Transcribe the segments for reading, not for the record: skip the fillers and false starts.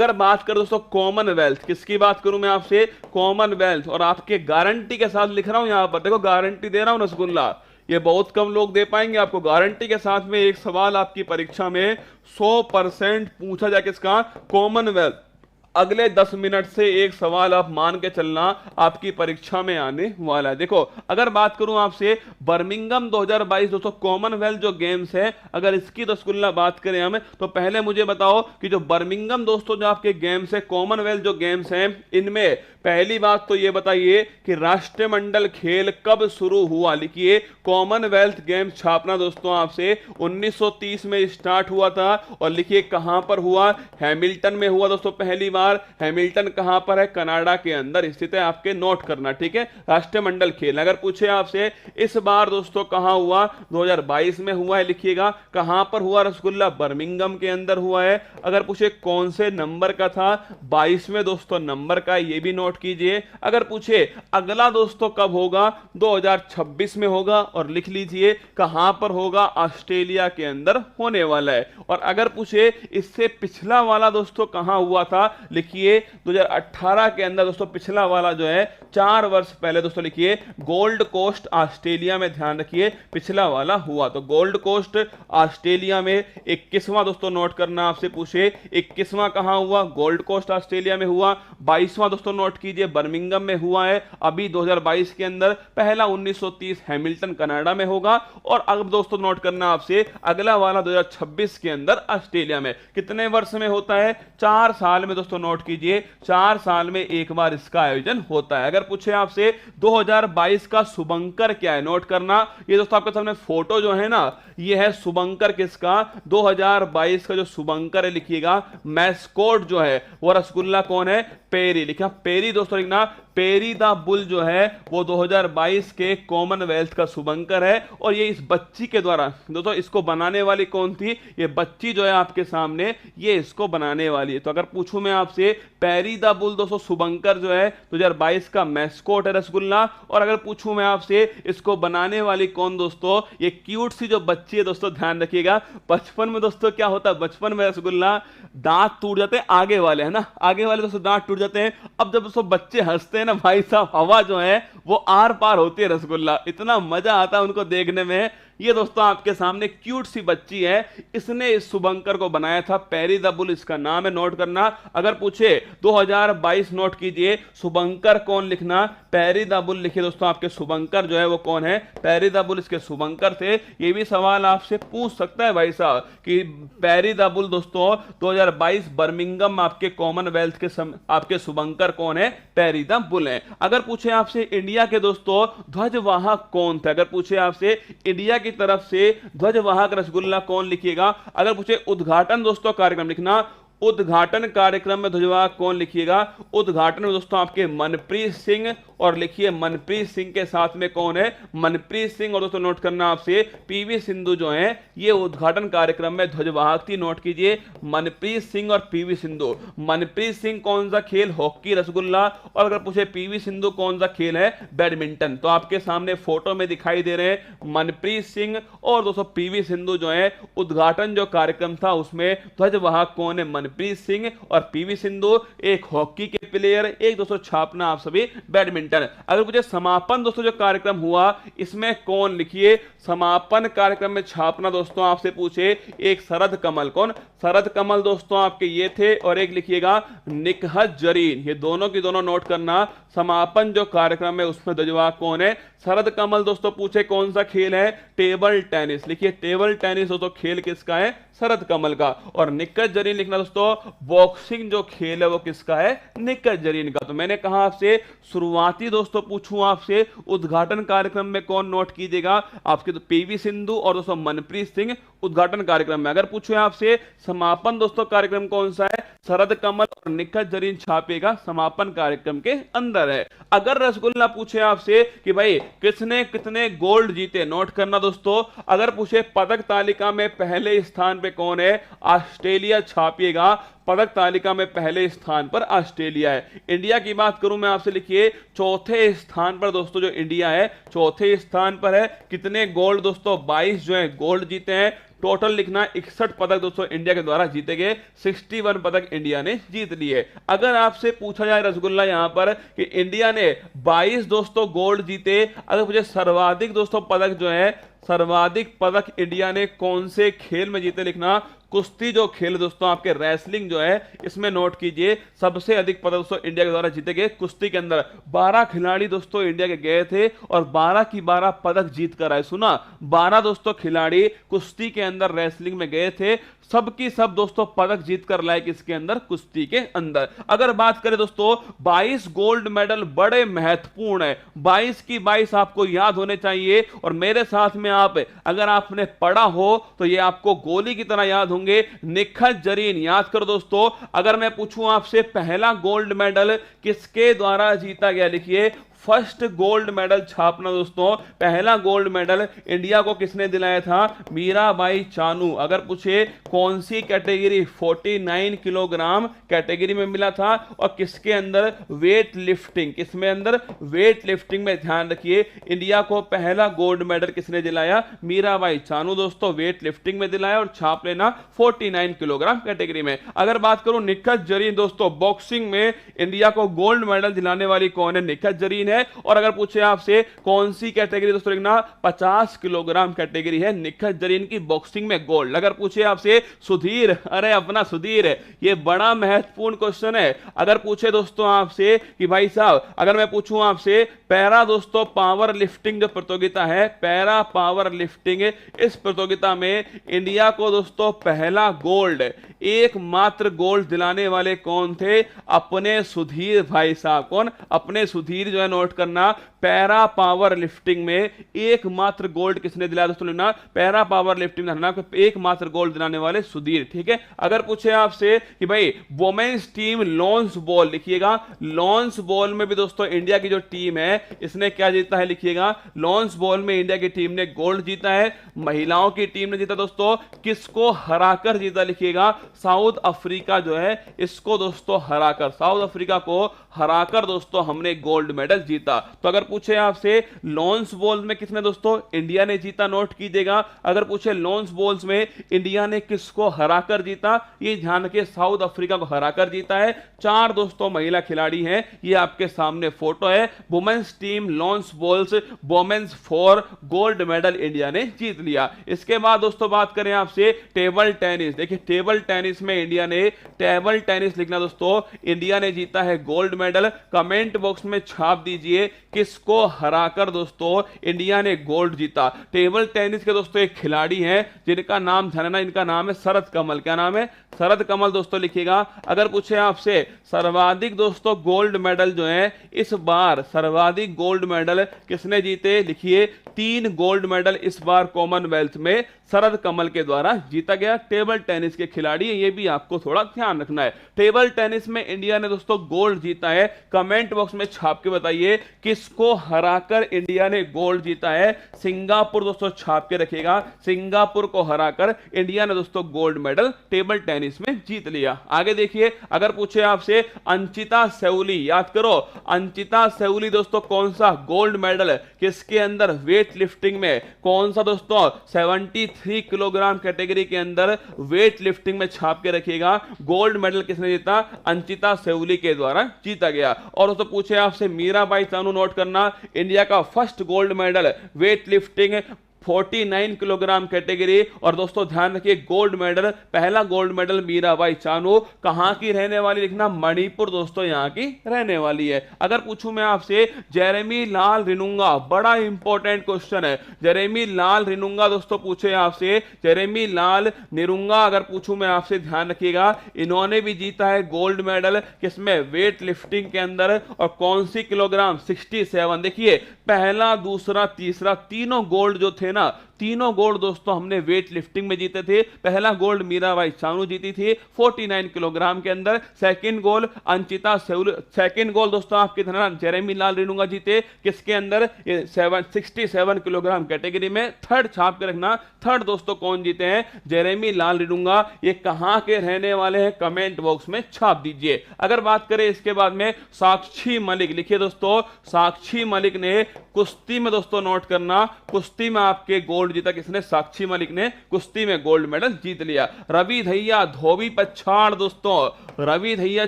अगर बात करें दोस्तों कॉमनवेल्थ, किसकी बात करूं मैं आपसे, कॉमनवेल्थ, और आपके गारंटी के साथ लिख रहा हूं यहां पर, देखो गारंटी दे रहा हूं रसगुल्ला, ये बहुत कम लोग दे पाएंगे आपको। गारंटी के साथ में एक सवाल आपकी परीक्षा में 100% पूछा जाए, किसका, कॉमनवेल्थ। अगले 10 मिनट से एक सवाल आप मान के चलना आपकी परीक्षा में आने वाला है। देखो अगर बात करूं आपसे बर्मिंघम 2022 दोस्तों कॉमनवेल्थ जो गेम्स है, अगर इसकी रसगुल्ला बात करें हम, तो पहले मुझे बताओ कि जो बर्मिंघम दोस्तों जो आपके गेम्स है, कॉमनवेल्थ जो गेम्स हैं, इनमें पहली बात तो ये बताइए कि राष्ट्रमंडल खेल कब शुरू हुआ। लिखिए कॉमनवेल्थ गेम्स छापना दोस्तों आपसे 1930 में स्टार्ट हुआ था, और लिखिए कहां पर हुआ, हैमिल्टन में हुआ दोस्तों पहली बार। हैमिल्टन कहां पर है, कनाडा के अंदर स्थित है, आपके नोट करना, ठीक है। राष्ट्रमंडल खेल अगर पूछे आपसे इस बार दोस्तों कहां हुआ, 2022 में हुआ है, लिखिएगा कहां पर हुआ रसगुल्ला, बर्मिंघम के अंदर हुआ है। अगर पूछे कौन से नंबर का था, 22वें दोस्तों नंबर का, ये भी नोट कीजिए। अगर पूछे अगला दोस्तों कब होगा, 2026 में होगा, और लिख लीजिए कहां पर होगा, ऑस्ट्रेलिया के अंदर होने वाला है। और अगर पूछे इससे पिछला वाला दोस्तों कहां हुआ था, लिखिए 2018 के अंदर दोस्तों पिछला वाला जो है 4 वर्ष पहले दोस्तों, लिखिए गोल्ड कोस्ट ऑस्ट्रेलिया में, ध्यान रखिए पिछला वाला हुआ। तो गोल्ड कोस्ट ऑस्ट्रेलिया में 21वां दोस्तों नोट करना, आपसे पूछे 21वां कहां हुआ, गोल्ड कोस्ट ऑस्ट्रेलिया में हुआ। 22वां दोस्तों नोट कीजिए बर्मिंघम में हुआ है अभी 2022 के अंदर। पहला 1930 हैमिल्टन कनाडा में होगा, और अब दोस्तों नोट करना आपसे अगला वाला 2026 के अंदर ऑस्ट्रेलिया में। कितने वर्ष में होता है, 4 साल में दोस्तों नोट कीजिए, 4 साल में एक बार इसका आयोजन होता है। अगर पूछे आपसे 2022 का शुभंकर क्या है, नोट करना, ये दोस्तों आपके सामने फोटो जो है ना, ये है शुभंकर किसका, 2022 का जो शुभंकर है, लिखिएगा मैस्कोट जो है वो रसगुल्ला कौन है, पेरी। लिखा पेरी दोस्तों, लिखना पेरी द बुल जो है वो 2022 के कॉमनवेल्थ का शुभंकर है। और ये इस बच्ची के द्वारा दोस्तों, इसको बनाने वाली कौन थी, ये बच्ची जो है आपके सामने, ये इसको बनाने वाली है। तो अगर पूछूं मैं आपसे पेरी द बुल दोस्तों शुभंकर जो है 2022 का मैस्कोट है रसगुल्ला। और अगर पूछूं मैं आपसे इसको बनाने वाली कौन दोस्तों, ये क्यूट सी जो बच्ची है दोस्तों, ध्यान रखिएगा बचपन में दोस्तों क्या होता है, बचपन में रसगुल्ला दांत टूट जाते हैं आगे वाले, है ना, आगे वाले दोस्तों दांत टूट जाते हैं। अब जब दोस्तों बच्चे हंसते हैं ना भाई साहब, हवा जो है वो आर पार होती है रसगुल्ला, इतना मजा आता है उनको देखने में। ये दोस्तों आपके सामने क्यूट सी बच्ची है, इसने इस शुभंकर को बनाया था, पेरी द बुल इसका नाम है, नोट करना। अगर पूछे 2022 नोट कीजिए शुभंकर कौन, लिखना पेरी द बुल लिखिए दोस्तों, आपके शुभंकर जो है वो कौन है, पेरी द बुल इसके शुभंकर थे। ये भी सवाल आपसे पूछ सकता है भाई साहब कि पेरी द बुल दोस्तों 2022 बर्मिंघम आपके कॉमनवेल्थ के आपके शुभंकर कौन है, पेरी द बुल है। अगर पूछे आपसे इंडिया के दोस्तों ध्वजवाहक कौन थे, अगर पूछे आपसे इंडिया की तरफ से ध्वजवाहक रसगुल्ला कौन, लिखिएगा। अगर पूछे उद्घाटन दोस्तों कार्यक्रम, लिखना उद्घाटन कार्यक्रम में ध्वजवाहक कौन, लिखिएगा। उद्घाटन में दोस्तों आपके मनप्रीत सिंह, और लिखिए मनप्रीत सिंह के साथ में कौन है, मनप्रीत सिंह। और दोस्तों नोट करना आपसे पीवी सिंधु जो है ये उद्घाटन कार्यक्रम में ध्वजवाहक थी, नोट कीजिए मनप्रीत सिंह और पीवी सिंधु। मनप्रीत सिंह कौन सा खेल, हॉकी रसगुल्ला। और अगर पूछे पीवी सिंधु कौन सा खेल है, बैडमिंटन। तो आपके सामने फोटो में दिखाई दे रहे हैं मनप्रीत सिंह और दोस्तों पीवी सिंधु जो है, उद्घाटन जो कार्यक्रम था उसमें ध्वजवाहक कौन है, मनप्रीत सिंह और पीवी सिंधु। एक हॉकी के प्लेयर, एक दोस्तों छापना आप सभी बैडमिंटन। अगर मुझे समापन दोस्तों जो कार्यक्रम हुआ इसमें कौन, लिखिए समापन कार्यक्रम में छापना दोस्तों आपसे पूछे एक शरद कमल, कौन, शरद कमल दोस्तों आपके ये थे, और एक लिखिएगा निकहत जरीन। ये दोनों की दोनों नोट करना, समापन जो कार्यक्रम है उसमें ध्वजवाहक कौन है, शरद कमल। दोस्तों पूछे कौन सा खेल है, टेबल टेनिस। लिखिए टेबल टेनिस दोस्तों खेल किसका है, शरद कमल का। और निकहत जरीन लिखना दोस्तों, बॉक्सिंग जो खेल है वो किसका है, निकहत जरीन का। तो मैंने कहा आपसे शुरुआती दोस्तों पूछूं आपसे उद्घाटन कार्यक्रम में कौन, नोट कीजिएगा आपके, तो पीवी सिंधु और दोस्तों मनप्रीत सिंह उद्घाटन कार्यक्रम में। अगर पूछे आपसे समापन दोस्तों कार्यक्रम कौन सा है, शरद कमल और निकहत जरीन छापेगा समापन कार्यक्रम के अंदर है। अगर रसगुल्ला पूछे आपसे कि भाई किसने कितने गोल्ड जीते, नोट करना दोस्तों। अगर पूछे पदक तालिका में पहले स्थान पे कौन है, ऑस्ट्रेलिया छापिएगा, पदक तालिका में पहले स्थान पर ऑस्ट्रेलिया है। इंडिया की बात करूं मैं आपसे, लिखिए चौथे स्थान पर दोस्तों जो इंडिया है, चौथे स्थान पर है। कितने गोल्ड दोस्तों, 22 जो है गोल्ड जीते हैं। टोटल लिखना 61 पदक दोस्तों इंडिया के द्वारा जीते गए, 61 पदक इंडिया ने जीत लिए। अगर आपसे पूछा जाए रसगुल्ला यहां पर कि इंडिया ने 22 दोस्तों गोल्ड जीते, अगर मुझे सर्वाधिक दोस्तों पदक जो है, सर्वाधिक पदक इंडिया ने कौन से खेल में जीते लिखना, कुश्ती जो खेल दोस्तों आपके रेसलिंग जो है इसमें नोट कीजिए, सबसे अधिक पदक दोस्तों इंडिया के द्वारा जीते गए कुश्ती के अंदर। 12 खिलाड़ी दोस्तों इंडिया के गए थे और 12 की 12 पदक जीत कर आए। सुना, 12 दोस्तों खिलाड़ी कुश्ती के अंदर रेसलिंग में गए थे, सब की सब दोस्तों पदक जीत कर लाए किसके अंदर, कुश्ती के अंदर। अगर बात करें दोस्तों 22 गोल्ड मेडल बड़े महत्वपूर्ण है, 22 की 22 आपको याद होने चाहिए। और मेरे साथ में आप अगर आपने पढ़ा हो तो ये आपको गोली की तरह याद होंगे, निखत जरीन याद करो दोस्तों। अगर मैं पूछूं आपसे पहला गोल्ड मेडल किसके द्वारा जीता गया, लिखिए फर्स्ट गोल्ड मेडल छापना दोस्तों, पहला गोल्ड मेडल इंडिया को किसने दिलाया था, मीराबाई चानू। अगर पूछे कौन सी कैटेगरी, 49 किलोग्राम कैटेगरी में मिला था, और किसके अंदर, वेट लिफ्टिंग, किसमें अंदर, वेट लिफ्टिंग में। ध्यान रखिए इंडिया को पहला गोल्ड मेडल किसने दिलाया, मीराबाई चानू दोस्तों, वेट लिफ्टिंग में दिलाया, और छाप लेना 49 किलोग्राम कैटेगरी में। अगर बात करूं निखत जरीन दोस्तों, बॉक्सिंग में इंडिया को गोल्ड मेडल दिलाने वाली कौन है, निखत जरीन है। और अगर पूछे आपसे कौन सी कैटेगरी दोस्तों लिखना, 50 किलोग्राम कैटेगरी है निखत जरीन की बॉक्सिंग में गोल्ड। अगर पूछे आपसे सुधीर, अरे अपना सुधीर, ये बड़ा महत्वपूर्ण क्वेश्चन है। अगर पूछे दोस्तों आपसे कि भाई साहब, अगर मैं पूछूं आपसे पैरा दोस्तों पावर लिफ्टिंग जो प्रतियोगिता है, पैरा पावर लिफ्टिंग, इस प्रतियोगिता में इंडिया को दोस्तों पहला गोल्ड, एकमात्र गोल्ड दिलाने वाले कौन थे, अपने सुधीर भाई साहब। कौन, अपने सुधीर जो है, नोट करना, पैरा पावर लिफ्टिंग में एकमात्र गोल्ड किसने दिलाया दोस्तों, लेना पैरा पावर लिफ्टिंग में एकमात्र गोल्ड दिलाने वाले सुधीर, ठीक है। अगर पूछे आपसे कि भाई वुमेन्स टीम लॉन्स बॉल, लिखिएगा लॉन्स बॉल में भी दोस्तों इंडिया की जो टीम है इसने क्या जीता है, लिखिएगा लॉन्स बॉल में इंडिया की टीम ने गोल्ड जीता है। महिलाओं की टीम ने जीता दोस्तों, किसको हराकर जीता, लिखिएगा साउथ अफ्रीका जो है इसको दोस्तों हराकर, साउथ अफ्रीका को हराकर दोस्तों हमने गोल्ड मेडल जीता। तो अगर पूछे आपसे लॉन्स बॉल में किसने दोस्तों इंडिया ने जीता, नोट कीजिएगा। अगर पूछे लॉन्स बॉल्स में इंडिया ने किसको हराकर जीता, ये ध्यान रखिए साउथ अफ्रीका को हराकर जीता है। 4 दोस्तों महिला खिलाड़ी हैं, ये आपके सामने फोटो है। Women's team lawns bowls women's 4 gold medal India ने जीत लिया। इसके बाद दोस्तों बात करें आपसे टेबल टेनिस, देखिए टेबल टेनिस में इंडिया ने, टेबल टेनिस लिखना दोस्तों, इंडिया ने जीता है गोल्ड मेडल। कमेंट बॉक्स में छाप दीजिए किसको हराकर दोस्तों इंडिया ने गोल्ड जीता। टेबल टेनिस के दोस्तों एक खिलाड़ी हैं जिनका नाम ध्यान रखना, इनका नाम है शरद कमल। क्या नाम है, शरद कमल दोस्तों, लिखिएगा। अगर पूछे आपसे सर्वाधिक दोस्तों गोल्ड मेडल जो है इस बार, सर्वाधिक गोल्ड मेडल किसने जीते, लिखिए 3 गोल्ड मेडल इस बार कॉमनवेल्थ में शरद कमल के द्वारा जीता गया। टेबल टेनिस के खिलाड़ी है, ये भी आपको थोड़ा ध्यान रखना है। टेबल टेनिस में इंडिया ने दोस्तों गोल्ड जीता है। कमेंट बॉक्स में छाप के बताइए किसको हराकर इंडिया ने गोल्ड जीता है। सिंगापुर दोस्तों छाप के रखिएगा, सिंगापुर को हराकर इंडिया ने दोस्तों गोल्ड मेडल टेबल टेनिस में जीत लिया। आगे देखिए, अगर पूछे आपसे अंचिता सेउली, याद करो अंचिता सेउली दोस्तों कौन सा गोल्ड मेडल किसके अंदर, वेट लिफ्टिंग में, कौन सा दोस्तों 73 किलोग्राम कैटेगरी के अंदर वेट लिफ्टिंग में छाप के रखिएगा। गोल्ड मेडल किसने जीता, अंचिता सेउली के द्वारा जीता गया। और दोस्तों पूछे आपसे मीराबाई चानू, नोट करना, इंडिया का first gold medal weight lifting 49 kilogram category. और दोस्तों ध्यान रखिए गोल्ड मेडल, पहला गोल्ड मेडल मीराबाई चानू, कहां की रहने वाली, लिखना मणिपुर दोस्तों यहां की रहने वाली है। अगर पूछूं मैं आपसे जेरेमी लाल रिनुंगा, बड़ा इंपॉर्टेंट क्वेश्चन है, जेरेमी लाल रिनुंगा दोस्तों पूछे आपसे, जेरेमी लाल निरुंगा अगर पूछूं मैं आपसे, ध्यान रखिएगा इन्होंने भी जीता है गोल्ड मेडल, किसमें, वेट लिफ्टिंग के अंदर। और कौन सी किलोग्राम, 67। देखिए पहला दूसरा तीसरा तीनों गोल्ड जो थे ना, तीनों गोल्ड दोस्तों हमने वेट लिफ्टिंग में जीते थे। पहला गोल्ड मीराबाई चानू जीती थी 49 किलोग्राम के अंदर। Second gold Anchita सेउली, second gold दोस्तों आपकी तरह जेरेमी लाल रिनुंगा जीते, किसके अंदर, 67 किलोग्राम कैटेगरी में। थर्ड छाप के रखना, थर्ड दोस्तों कौन जीते हैं, जेरेमी लाल रिनुंगा। ये कहां के रहने वाले हैं, कमेंट बॉक्स में छाप दीजिए। अगर बात करें इसके बाद में साक्षी मलिक, लिखिए दोस्तों साक्षी मलिक ने कुश्ती में दोस्तों, नोट करना कुश्ती में आपके गोल्ड गोल्ड जीता किसने? साक्षी मलिक ने कुश्ती में गोल्ड मेडल जीत लिया। रवि दहिया धोबी पछाड़ दोस्तों, रवि दहिया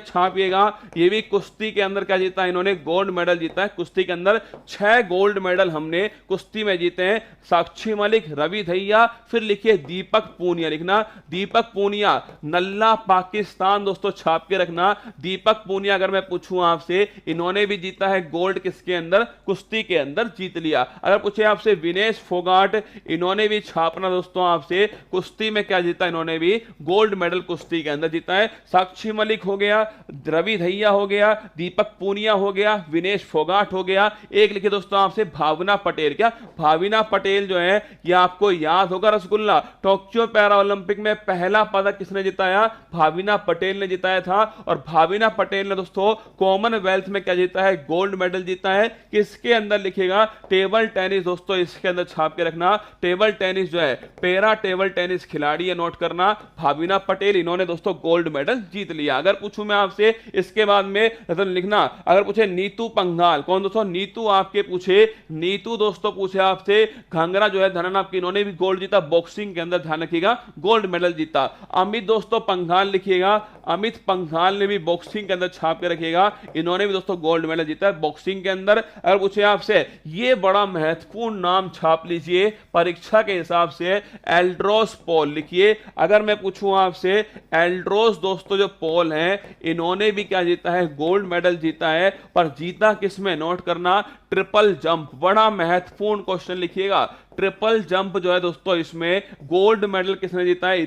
छापिएगा, ये भी कुश्ती के अंदर क्या जीता? इन्होंने गोल्ड मेडल जीता है। कुश्ती के अंदर 6 गोल्ड मेडल हमने कुश्ती में जीते हैं। साक्षी मलिक, रवि दहिया, फिर लिखिए दीपक पूनिया, लिखना दीपक पूनिया, नल्ला पाकिस्तान दोस्तों छाप के रखना। दीपक पूनिया अगर मैं पूछूं आपसे, इन्होंने भी जीता है गोल्ड किसके अंदर? कुश्ती के अंदर जीत लिया। अगर पूछे आपसे विनेश फोगाट, इन्होंने भी छापना दोस्तों आपसे, कुश्ती में क्या जीता? इन्होंने भी गोल्ड मेडल कुश्ती के अंदर जीता है। साक्षी मलिक हो गया, रवि दहिया हो गया, दीपक पूनिया हो गया, विनेश फोगाट हो गया। एक लिखिए दोस्तों आपसे भावना पटेल, क्या भावना पटेल जो है ये आपको याद होगा रसगुल्ला, टोक्यो पैरा ओलंपिक में पहला पदक किसने जिताया? भावना पटेल ने जिताया था। और भावना पटेल ने दोस्तों कॉमनवेल्थ में क्या जीता है? गोल्ड मेडल जीता है। किसके अंदर लिखिएगा? टेबल टेनिस दोस्तों, इसके अंदर छाप के रखना। टेबल टेनिस जो है, पैरा टेबल टेनिस खिलाड़ी है, नोट करना भावना पटेल, इन्होंने दोस्तों गोल्ड मेडल जीत लिया। अगर पूछूं मैं आपसे इसके बाद में लिखना, अगर पूछे नीतू पंघाल, कौन दोस्तों? नीतू आपके पूछे, नीतू दोस्तों पूछे आपसे घंगरा जो है धनन आपकी, इन्होंने भी गोल्ड जीता बॉक्सिंग के अंदर, ध्यान रखिएगा गोल्ड मेडल जीता। अमित दोस्तों पंघाल लिखिएगा, अमित पंघाल ने भी बॉक्सिंग के अंदर छाप के रखिएगा, इन्होंने भी दोस्तों गोल्ड मेडल जीता है बॉक्सिंग के अंदर। अगर पूछे आपसे, ये बड़ा महत्वपूर्ण नाम छाप लीजिए परीक्षा के हिसाब से, एल्ड्रोस पॉल लिखिए। अगर मैं पूछूं आपसे, एल्ड्रोस दोस्तों जो पॉल हैं, इन्होंने भी क्या जीता है? गोल्ड मेडल जीता है। पर जीता किसमें? नोट करना ट्रिपल जंप, बड़ा महत्वपूर्ण क्वेश्चन लिखिएगा। ट्रिपल जंप जो है दोस्तों, इसमें गोल्ड मेडल किसने जीता है?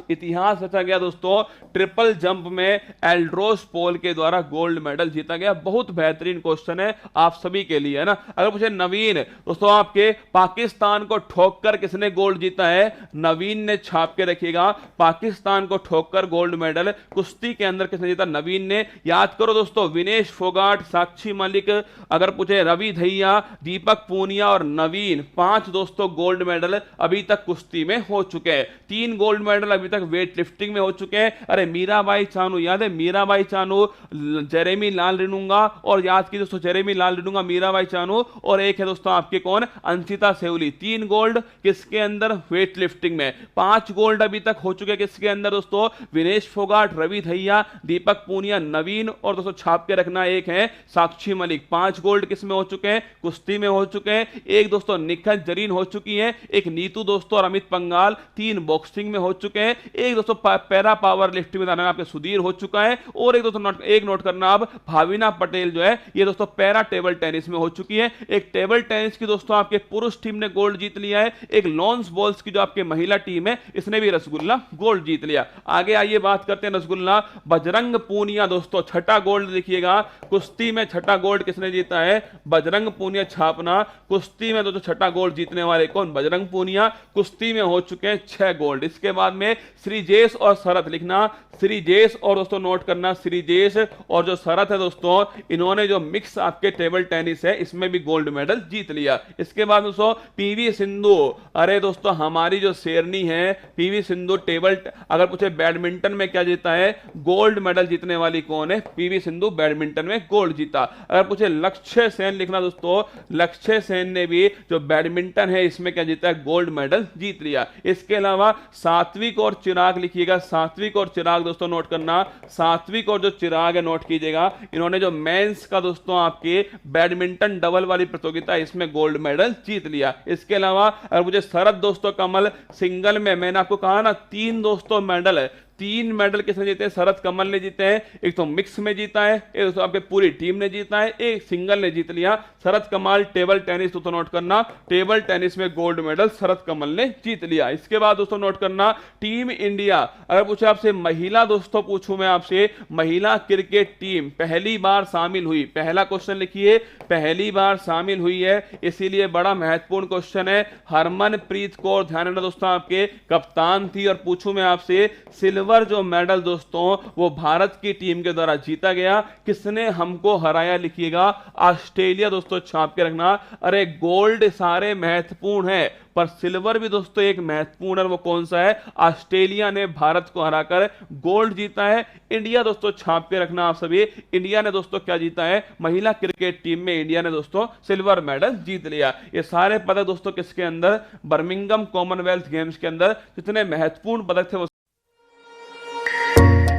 इतिहास रचा गया दोस्तों, ट्रिपल जंप में एल्ड्रोस पॉल के द्वारा गोल्ड मेडल जीता गया। बहुत बेहतरीन क्वेश्चन है आप सभी के लिए, है ना। अगर पूछे नवीन दोस्तों आपके, पाकिस्तान को ठोककर किसने गोल्ड जीता है? नवीन ने छाप के रखिएगा, पाकिस्तान को ठोककर गोल्ड मेडल कुश्ती के अंदर किसने जीता? नवीन ने। याद करो दोस्तों, विनेश फोगाट, साक्षी मलिक, अगर पूछे रवि दहिया, दीपक पूनिया और नवीन, 5 दोस्तों गोल्ड मेडल अभी तक कुश्ती में हो चुके हैं। 3 गोल्ड मेडल अभी तक वेट लिफ्टिंग में हो चुके हैं। अरे मीराबाई चानू, याद है मीराबाई चानू, जेरेमी लाल रिनुंगा, और याद की दोस्तों जेरेमी लाल रिनुंगा, मीराबाई चानू, और एक है दोस्तों आपके कौन? अंशिता सेवली। 3 गोल्ड किसके अंदर? वेट लिफ्टिंग में। 5 गोल्ड अभी तक हो चुके हैं किसके अंदर दोस्तों? विनेश फोगाट, रवि दहिया, दीपक पूनिया, नवीन, और दोस्तों छाप के रखना एक है साक्षी मलिक। 5 गोल्ड किसमें हो चुके हैं? कुश्ती में हो चुके हैं। एक दोस्तों निखत जरीन हो चुकी है, एक नीतू दोस्तों और अमित पंघाल, 3 बॉक्सिंग में हो चुके हैं। एक दोस्तों पैरा पावर लिफ्टिंग में आपके सुधीर हो चुका है। और एक दोस्तों नोट करना अब, भाविना पटेल जो है ये दोस्तों पैरा टेबल टेनिस में हो चुकी है। एक टेबल टेनिस की दोस्तों आपके पुरुष टीम ने गोल्ड जीत लिया है। एक लॉन्स बॉल्स की जो आपके महिला टीम है, इसने भी रसगुल्ला गोल्ड जीत लिया। आगे आइए बात करते हैं रसगुल्ला, बजरंग पूनिया दोस्तों 6ठा गोल्ड लिखिएगा, कुश्ती में 6ठा गोल्ड किसने जीता है? बजरंग पूनिया छापना। कुश्ती में दोस्तों 6ठा गोल्ड जीतने वाले कौन? बजरंग पूनिया। कुश्ती में हो चुके हैं 6 गोल्ड। इसके बाद में श्रीजेश और शरत लिखना, श्रीजेश और दोस्तों नोट करना, श्रीजेश और जो शरत है दोस्तों, इन्होंने जो मिक्स आपके टेबल टेनिस है इसमें भी गोल्ड मेडल जीत लिया। इसके बाद दोस्तों पीवी सिंधु, अरे दोस्तों हमारी जो शेरनी है पीवी सिंधु, टेबल अगर पूछे बैडमिंटन में क्या जीता है? गोल्ड मेडल जीतने वाली कौन है? पीवी सिंधु बैडमिंटन में गोल्ड जीता। अगर पूछे लक्ष्य सेन लिखना दोस्तों, लक्ष्य सेन ने भी जो बैडमिंटन है इसमें क्या जीता है? गोल्ड मेडल जीत लिया। इसके अलावा सात्विक और चिराग लिखिएगा, सात्विक और चिराग दोस्तों नोट करना, सात्विक और जो चिराग है नोट कीजिएगा, इन्होंने जो मेंस का दोस्तों आपके बैडमिंटन डबल वाली प्रतियोगिता इसमें गोल्ड मेडल जीत लिया। इसके अलावा अगर मुझे शरद दोस्तों कमल, सिंगल में मैंने आपको कहा ना 3 दोस्तों मेडल है, 3 मेडल किसने जीते हैं? शरद कमल ने जीते हैं। एक तो मिक्स में जीता है, एक तो आपके पूरी टीम ने जीता है, एक सिंगल ने जीत लिया। शरद कमल टेबल टेनिस दोस्तों नोट करना, टेबल टेनिस में गोल्ड मेडल शरद कमल ने जीत लिया। इसके बाद दोस्तों नोट करना टीम इंडिया, अगर पूछे आपसे महिला दोस्तों, पूछूं मैं आपसे महिला क्रिकेट टीम पहली बार शामिल हुई, पहला क्वेश्चन लिखिए, पहली बार शामिल हुई है, इसीलिए बड़ा महत्वपूर्ण क्वेश्चन है। हरमनप्रीत कौर, ध्यान रखना दोस्तों आपके कप्तान थी। और पूछूं मैं आपसे सिल्वर सिल्वर जो मेडल दोस्तों वो भारत की टीम के द्वारा जीता गया। किसने हमको हराया लिखिएगा, ऑस्ट्रेलिया दोस्तों छाप के रखना। अरे गोल्ड सारे महत्वपूर्ण है पर सिल्वर भी दोस्तों एक महत्वपूर्ण है, वो कौन सा है, ऑस्ट्रेलिया ने भारत को हराकर गोल्ड जीता है। इंडिया दोस्तों छाप के रखना आप सभी, इंडिया ने दोस्तों क्या जीता है, महिला क्रिकेट टीम में इंडिया ने दोस्तों सिल्वर मेडल जीत लिया। ये सारे पदक दोस्तों किसके अंदर, बर्मिंघम कॉमनवेल्थ गेम्स के अंदर जितने महत्वपूर्ण पदक थे वो।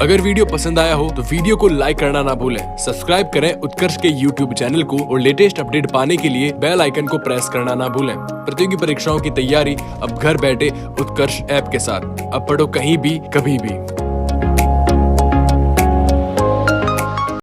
अगर वीडियो पसंद आया हो तो वीडियो को लाइक करना ना भूलें, सब्सक्राइब करें उत्कर्ष के YouTube चैनल को और लेटेस्ट अपडेट पाने के लिए बेल आइकन को प्रेस करना ना भूलें। प्रतियोगी परीक्षाओं की तैयारी अब घर बैठे उत्कर्ष ऐप के साथ। अब पढ़ो कहीं भी कभी भी।